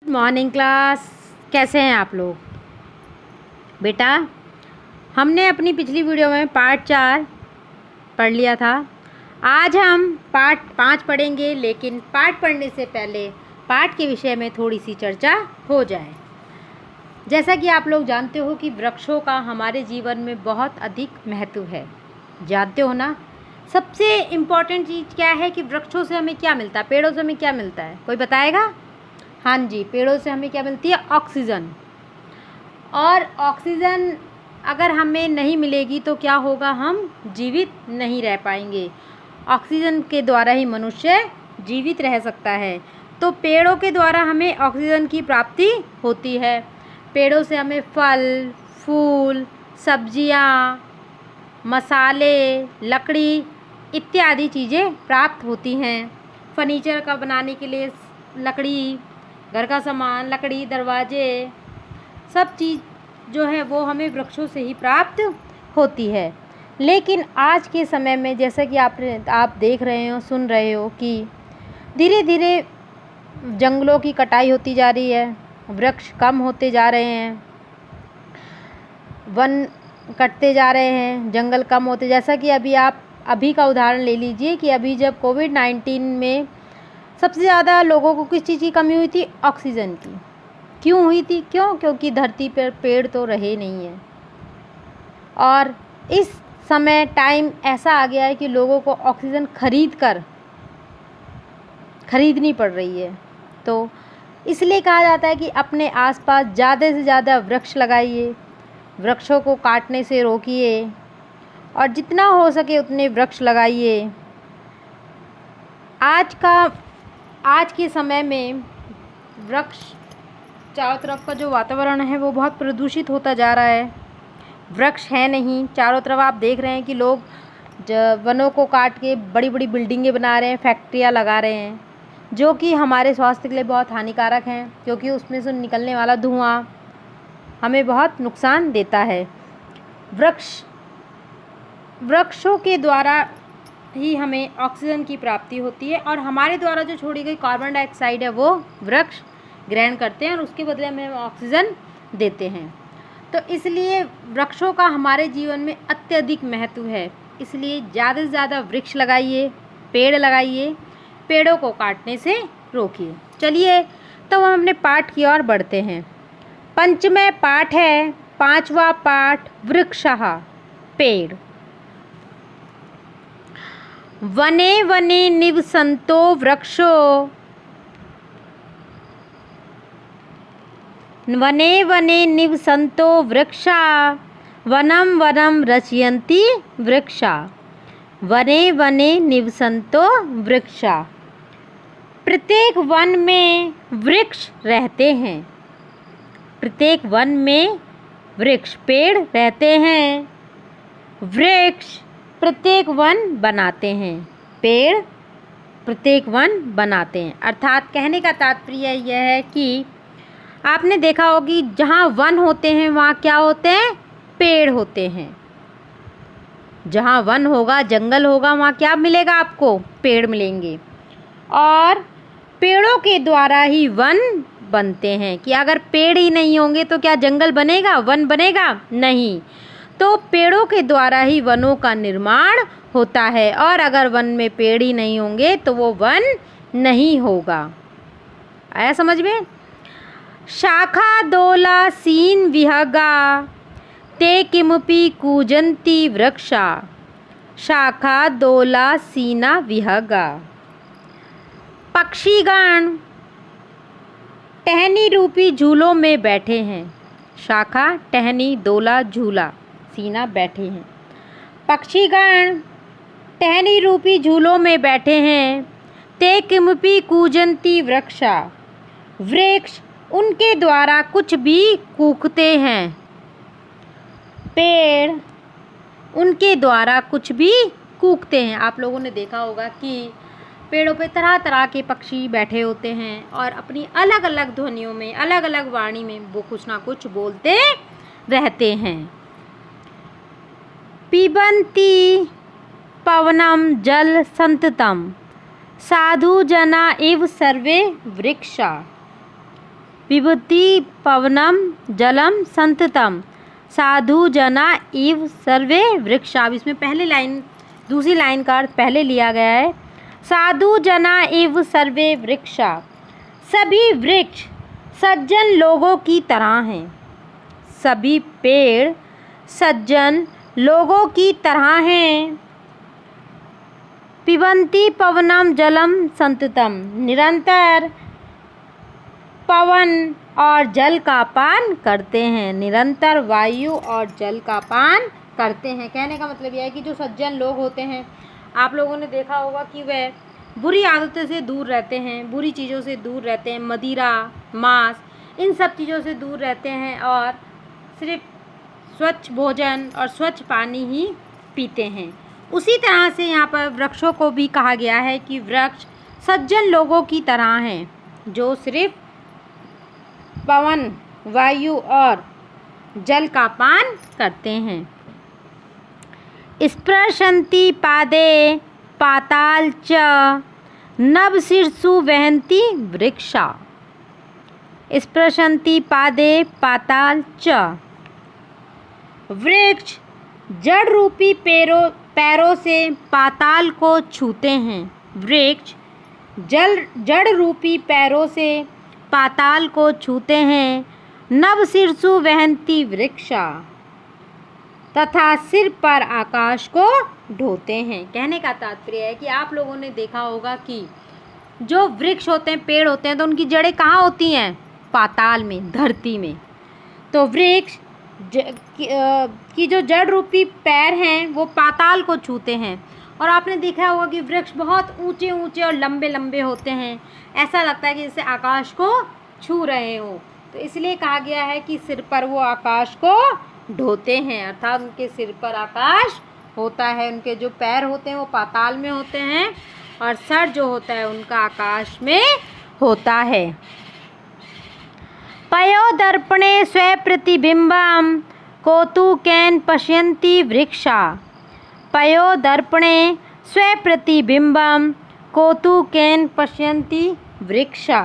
Morning class. कैसे हैं आप लोग? बेटा, हमने अपनी पिछली वीडियो में पार्ट 4 पढ़ लिया था। आज हम पार्ट 5 पढ़ेंगे, लेकिन पार्ट पढ़ने से पहले पार्ट के विषय में थोड़ी सी चर्चा हो जाए। जैसा कि आप लोग जानते हो कि वृक्षों का हमारे जीवन में बहुत अधिक महत्व है। जानते हो ना, सबसे इम्पॉर्टेंट चीज़ क्या है कि वृक्षों से हमें क्या मिलता है, पेड़ों से हमें क्या मिलता है? कोई बताएगा? हाँ जी, पेड़ों से हमें क्या मिलती है? ऑक्सीजन। और ऑक्सीजन अगर हमें नहीं मिलेगी तो क्या होगा? हम जीवित नहीं रह पाएंगे। ऑक्सीजन के द्वारा ही मनुष्य जीवित रह सकता है। तो पेड़ों के द्वारा हमें ऑक्सीजन की प्राप्ति होती है। पेड़ों से हमें फल, फूल, सब्जियाँ, मसाले, लकड़ी इत्यादि चीज़ें प्राप्त होती हैं। फर्नीचर का बनाने के लिए लकड़ी, घर का सामान, लकड़ी, दरवाजे, सब चीज़ जो है वो हमें वृक्षों से ही प्राप्त होती है। लेकिन आज के समय में जैसा कि आप देख रहे हो, सुन रहे हो कि धीरे धीरे जंगलों की कटाई होती जा रही है, वृक्ष कम होते जा रहे हैं, वन कटते जा रहे हैं, जंगल कम होते। जैसा कि अभी का उदाहरण ले लीजिए कि अभी जब कोविड-19 में सबसे ज़्यादा लोगों को किस चीज़ की कमी हुई थी? ऑक्सीजन की। क्यों हुई थी? क्योंकि धरती पर पेड़ तो रहे नहीं हैं। और इस समय टाइम ऐसा आ गया है कि लोगों को ऑक्सीजन खरीदनी पड़ रही है। तो इसलिए कहा जाता है कि अपने आसपास ज़्यादा से ज़्यादा वृक्ष लगाइए, वृक्षों को काटने से रोकिए और जितना हो सके उतने वृक्ष लगाइए। आज के समय में वृक्ष, चारों तरफ का जो वातावरण है वो बहुत प्रदूषित होता जा रहा है। वृक्ष है नहीं, चारों तरफ आप देख रहे हैं कि लोग वनों को काट के बड़ी बड़ी बिल्डिंगें बना रहे हैं, फैक्ट्रियां लगा रहे हैं, जो कि हमारे स्वास्थ्य के लिए बहुत हानिकारक हैं, क्योंकि उसमें से निकलने वाला धुआं हमें बहुत नुकसान देता है। वृक्षों के द्वारा ही हमें ऑक्सीजन की प्राप्ति होती है और हमारे द्वारा जो छोड़ी गई कार्बन डाइऑक्साइड है वो वृक्ष ग्रहण करते हैं और उसके बदले में हमें ऑक्सीजन देते हैं। तो इसलिए वृक्षों का हमारे जीवन में अत्यधिक महत्व है। इसलिए ज़्यादा से ज़्यादा वृक्ष लगाइए, पेड़ लगाइए, पेड़ों को काटने से रोकिए। चलिए तो हम अपने पाठ की ओर बढ़ते हैं। पंचमें पाठ है, 5वां पाठ, वृक्षः, पेड़। वने वने निवसन्तो वृक्षो, वने वने निवसन्तो वृक्षा, वनं वनं रचयन्ति वृक्षा। वने वने निवसन्तो वृक्षा। प्रत्येक वन में वृक्ष रहते हैं। प्रत्येक वन में वृक्ष, पेड़ रहते हैं। वृक्ष प्रत्येक वन बनाते हैं, पेड़ प्रत्येक वन बनाते हैं। अर्थात कहने का तात्पर्य यह है कि आपने देखा होगा कि जहाँ वन होते हैं वहाँ क्या होते हैं? पेड़ होते हैं। जहाँ वन होगा, जंगल होगा, वहाँ क्या मिलेगा आपको? पेड़ मिलेंगे। और पेड़ों के द्वारा ही वन बनते हैं। कि अगर पेड़ ही नहीं होंगे तो क्या जंगल बनेगा, वन बनेगा? नहीं। तो पेड़ों के द्वारा ही वनों का निर्माण होता है और अगर वन में पेड़ ही नहीं होंगे तो वो वन नहीं होगा। आया समझ में? शाखा दोला सीन विहगा, ते किमपि कूजन्ति वृक्षा। शाखा दोला सीना विहगा। पक्षीगण टहनी रूपी झूलों में बैठे हैं। शाखा, टहनी, दोला, झूला, सीना, बैठे हैं। पक्षीगण टहनी रूपी झूलों में बैठे हैं। ते किमपि कूजन्ति वृक्षा। वृक्ष उनके द्वारा कुछ भी कूकते हैं। पेड़ उनके द्वारा कुछ भी कूकते हैं। आप लोगों ने देखा होगा कि पेड़ों पे तरह तरह के पक्षी बैठे होते हैं और अपनी अलग अलग ध्वनियों में, अलग अलग वाणी में वो कुछ ना कुछ बोलते रहते हैं। पिबन्ति पवनम जल संततम, साधु जना इव सर्वे वृक्षा। पिबति पवनम जलम संततम साधु जना इव सर्वे वृक्षा। अब इसमें पहले लाइन दूसरी लाइन का अर्थ पहले लिया गया है। साधु जना इव सर्वे वृक्षा, सभी वृक्ष सज्जन लोगों की तरह हैं। सभी पेड़ सज्जन लोगों की तरह हैं। पिबन्ति पवनम जलम संततम, निरंतर पवन और जल का पान करते हैं। निरंतर वायु और जल का पान करते हैं। कहने का मतलब यह है कि जो सज्जन लोग होते हैं, आप लोगों ने देखा होगा कि वह बुरी आदतों से दूर रहते हैं, बुरी चीज़ों से दूर रहते हैं, मदिरा, मांस, इन सब चीज़ों से दूर रहते हैं और सिर्फ स्वच्छ भोजन और स्वच्छ पानी ही पीते हैं। उसी तरह से यहाँ पर वृक्षों को भी कहा गया है कि वृक्ष सज्जन लोगों की तरह हैं, जो सिर्फ पवन, वायु और जल का पान करते हैं। स्पृशन्ति पादे पाताल च नभशीर्षु वहन्ति वृक्षा। स्पृशन्ति पादे पाताल च, वृक्ष जड़ रूपी पैरों से पाताल को छूते हैं। वृक्ष जड़ रूपी पैरों से पाताल को छूते हैं। नभशीर्षु वहन्ति वृक्षा, तथा सिर पर आकाश को ढोते हैं। कहने का तात्पर्य है कि आप लोगों ने देखा होगा कि जो वृक्ष होते हैं, पेड़ होते हैं, तो उनकी जड़ें कहाँ होती हैं? पाताल में, धरती में। तो वृक्ष की जो जड़ रूपी पैर हैं वो पाताल को छूते हैं। और आपने देखा होगा कि वृक्ष बहुत ऊंचे ऊंचे और लंबे लंबे होते हैं, ऐसा लगता है कि जैसे आकाश को छू रहे हो। तो इसलिए कहा गया है कि सिर पर वो आकाश को ढोते हैं, अर्थात उनके सिर पर आकाश होता है। उनके जो पैर होते हैं वो पाताल में होते हैं और सर जो होता है उनका आकाश में होता है। पयोदर्पणे स्वप्रतिबिम्बं कौतुकेन पश्यन्ति वृक्षा। पयोदर्पणे स्वप्रतिबिम्बं कौतुकेन पश्यन्ति वृक्षा।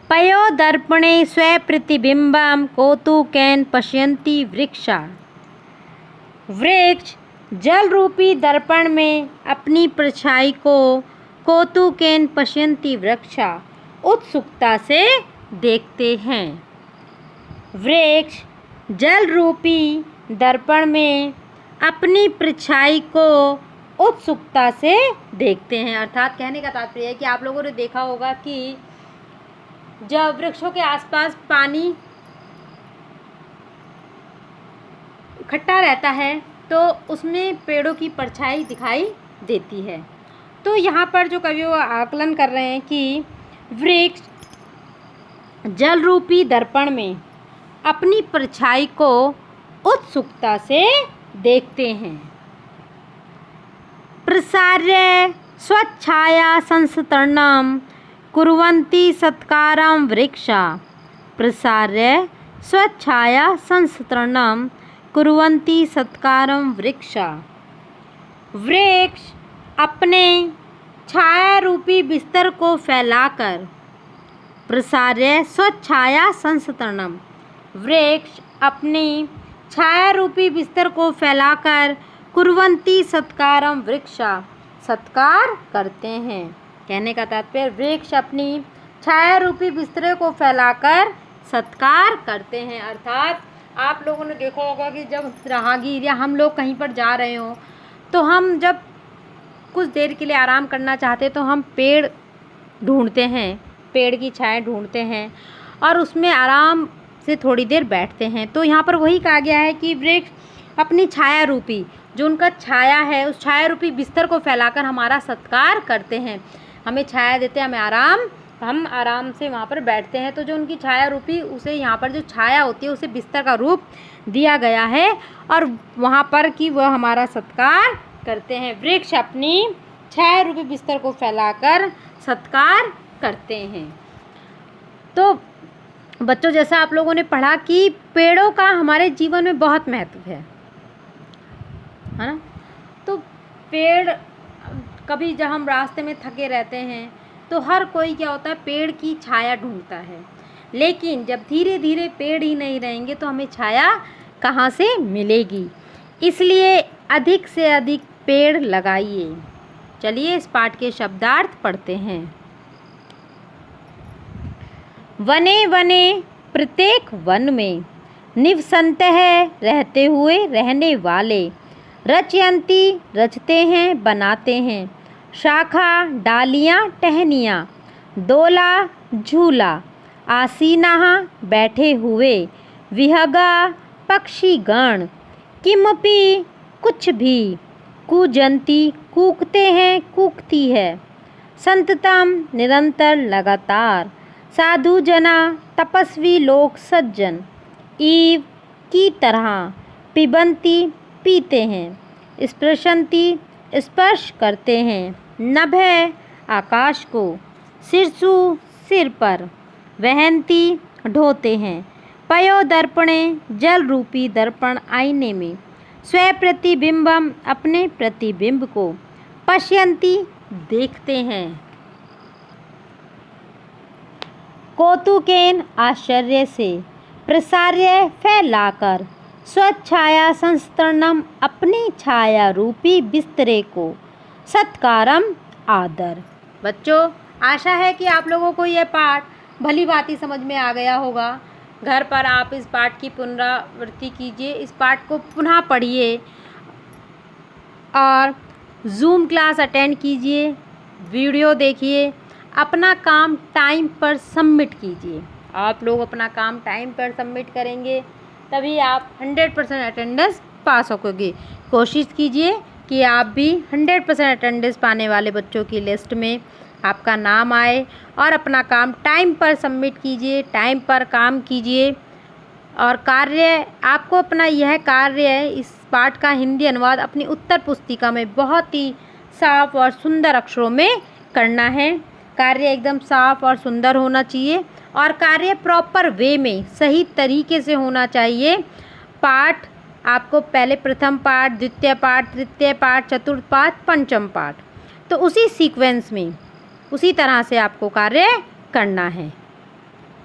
पयोदर्पणे स्वप्रतिबिम्बं कौतुकेन पश्यन्ति वृक्षा। वृक्ष जल रूपी दर्पण में अपनी परछाई को कौतुकेन पश्यन्ति वृक्षा, उत्सुकता से देखते हैं। वृक्ष जल रूपी दर्पण में अपनी परछाई को उत्सुकता से देखते हैं। अर्थात कहने का तात्पर्य है कि आप लोगों ने देखा होगा कि जब वृक्षों के आसपास पानी इकट्ठा रहता है तो उसमें पेड़ों की परछाई दिखाई देती है। तो यहाँ पर जो कवि वो आकलन कर रहे हैं कि वृक्ष जल रूपी दर्पण में अपनी परछाई को उत्सुकता से देखते हैं। प्रसार्य स्वच्छाया संस्तरणं कुर्वन्ति सत्कारं वृक्षा। प्रसार्य स्वच्छाया संस्तरणं कुर्वन्ति सत्कारं वृक्षा। वृक्ष अपने छाया रूपी बिस्तर को फैलाकर, प्रसार्य स्वच्छाया संस्तरणं, वृक्ष अपनी छाया रूपी बिस्तर को फैलाकर कुर्वन्ति सत्कारं वृक्षा, सत्कार करते हैं। कहने का तात्पर्य वृक्ष अपनी छाया रूपी बिस्तर को फैलाकर सत्कार करते हैं। अर्थात आप लोगों ने देखा होगा कि जब राहगीर या हम लोग कहीं पर जा रहे हों तो हम जब कुछ देर के लिए आराम करना चाहते हैं तो हम पेड़ ढूंढते हैं, पेड़ की छाया ढूंढते हैं और उसमें आराम से थोड़ी देर बैठते हैं। तो यहाँ पर वही कहा गया है कि वृक्ष अपनी छाया रूपी, जो उनका छाया है, उस छाया रूपी बिस्तर को फैलाकर हमारा सत्कार करते हैं, हमें छाया देते हैं, हमें हम आराम से वहाँ पर बैठते हैं। तो जो उनकी छाया रूपी, उसे यहाँ पर जो छाया होती है उसे बिस्तर का रूप दिया गया है और वहाँ पर कि वह हमारा सत्कार करते हैं। वृक्ष अपनी छाया रूपी बिस्तर को फैलाकर सत्कार करते हैं। तो बच्चों, जैसा आप लोगों ने पढ़ा कि पेड़ों का हमारे जीवन में बहुत महत्व है ना। तो पेड़ कभी जब हम रास्ते में थके रहते हैं तो हर कोई क्या होता है, पेड़ की छाया ढूंढता है। लेकिन जब धीरे धीरे पेड़ ही नहीं रहेंगे तो हमें छाया कहाँ से मिलेगी। इसलिए अधिक से अधिक पेड़ लगाइए। चलिए इस पाठ के शब्दार्थ पढ़ते हैं। वने वने, प्रत्येक वन में, निवसन्तः रहते हुए, रहने वाले, रचयन्ति रचते हैं, बनाते हैं, शाखा डालियाँ टहनियाँ, दोला झूला, आसीनाः बैठे हुए, विहगा पक्षीगण, किमपि कुछ भी, कूजन्ति कूकते हैं, कूकती है, संततम निरंतर लगातार, साधु जना तपस्वी लोग सज्जन, ईव की तरह, पिबन्ति पीते हैं, स्पृशन्ति स्पर्श करते हैं, नभः आकाश को, शीर्षु सिर पर, वहन्ति ढोते हैं, पयो दर्पणे जल रूपी दर्पण आईने में, स्वप्रतिबिंबम अपने प्रतिबिंब को, पश्यन्ति देखते हैं, कौतुकेन आश्चर्य से, प्रसार्य फैलाकर, स्वच्छाया संस्तरणम अपनी छाया रूपी बिस्तरे को, सत्कारम आदर। बच्चों, आशा है कि आप लोगों को यह पाठ भली भांति समझ में आ गया होगा। घर पर आप इस पाठ की पुनरावृत्ति कीजिए, इस पाठ को पुनः पढ़िए और जूम क्लास अटेंड कीजिए, वीडियो देखिए, अपना काम टाइम पर सबमिट कीजिए। आप लोग अपना काम टाइम पर सबमिट करेंगे तभी आप 100% अटेंडेंस पा सकोगे। कोशिश कीजिए कि आप भी 100% अटेंडेंस पाने वाले बच्चों की लिस्ट में आपका नाम आए और अपना काम टाइम पर सबमिट कीजिए, टाइम पर काम कीजिए। और कार्य आपको अपना यह कार्य है, इस पाठ का हिंदी अनुवाद अपनी उत्तर पुस्तिका में बहुत ही साफ और सुंदर अक्षरों में करना है। कार्य एकदम साफ और सुंदर होना चाहिए और कार्य प्रॉपर वे में सही तरीके से होना चाहिए। पाठ आपको पहले प्रथम पाठ, द्वितीय पाठ, तृतीय पाठ, चतुर्थ पाठ, पंचम पाठ, तो उसी सीक्वेंस में उसी तरह से आपको कार्य करना है।